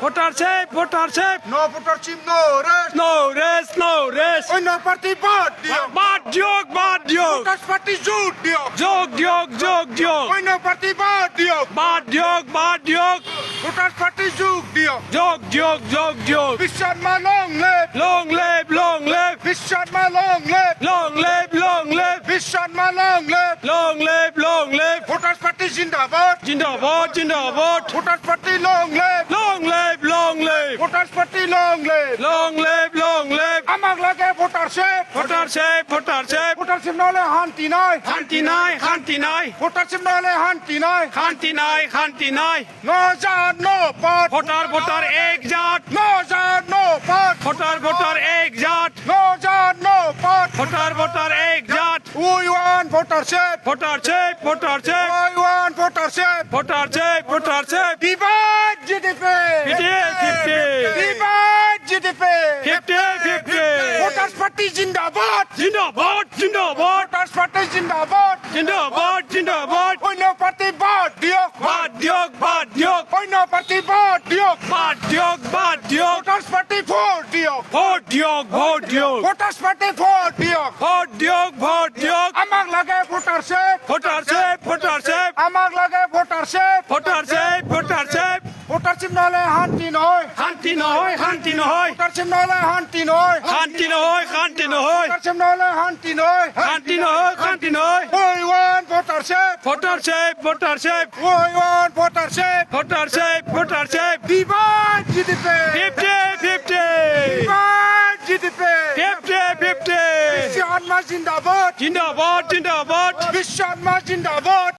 ভোটারশিপ votership No votership, no rest. No rest no rest Oy no party bad deal. বাদ যোগ বাদ যোগ Voters party zoot deal. যোগ যোগ যোগ যোগ Oy no party bad deal. বাদ যোগ বাদ যোগ Voters party zoot deal. যোগ যোগ যোগ যোগ Bishop ma long live. Long Lev long Lev Bishop ma long live. Long Lev long Lev Bishop ma long live. Long Lev long Lev Voters party zindabad. জিন্দাবাদ জিন্দাবাদ Voters party long live. Long Lev long Lev Voters party long live. Long Lev long Lev Amag lage votership. ভোটারশিপ ভোটারশিপ Votership nole hanti nai. শান্তি নাই শান্তি নাই Votership nole hanti nai. শান্তি নাই শান্তি নাই No jat no pot. Voter voter এক জাত No jat no pot. Voter voter এক জাত No jat no pot. Voter voter এক জাত We want votership. ভোটারশিপ ভোটারশিপ We want votership. ভোটারশিপ ভোটারশিপ Divide GDP. 50-50 Divide GDP. 50-50 Voters party zindabad. জিন্দাবাদ জিন্দাবাদ Voters party zindabad. জিন্দাবাদ জিন্দাবাদ We no party bad deal. বাদ যোগ বাদ যোগ We no party bad deal. বাদ যোগ বাদ যোগ Voters party for deal. Vote যোগ ভোট যোগ Voters party for deal. Vote যোগ ভোট যোগ Amag lage votership. ভোটারশিপ ভোটারশিপ Amag lage votership. ভোটারশিপ ভোটারশিপ Votership nole hanti noy. শান্তি নহয় শান্তি নহয় Votership nole hanti noy. শান্তি নহয় শান্তি নহয় Votership nole hanti noy. শান্তি নহয় শান্তি নহয় We want votership. ভোটারশিপ ভোটারশিপ We want votership. ভোটারশিপ ভোটারশিপ Divide GDP. 50-50 Divide GDP. 50-50 Bishop ma zindabad. জিন্দাবাদ জিন্দাবাদ Bishop ma zindabad.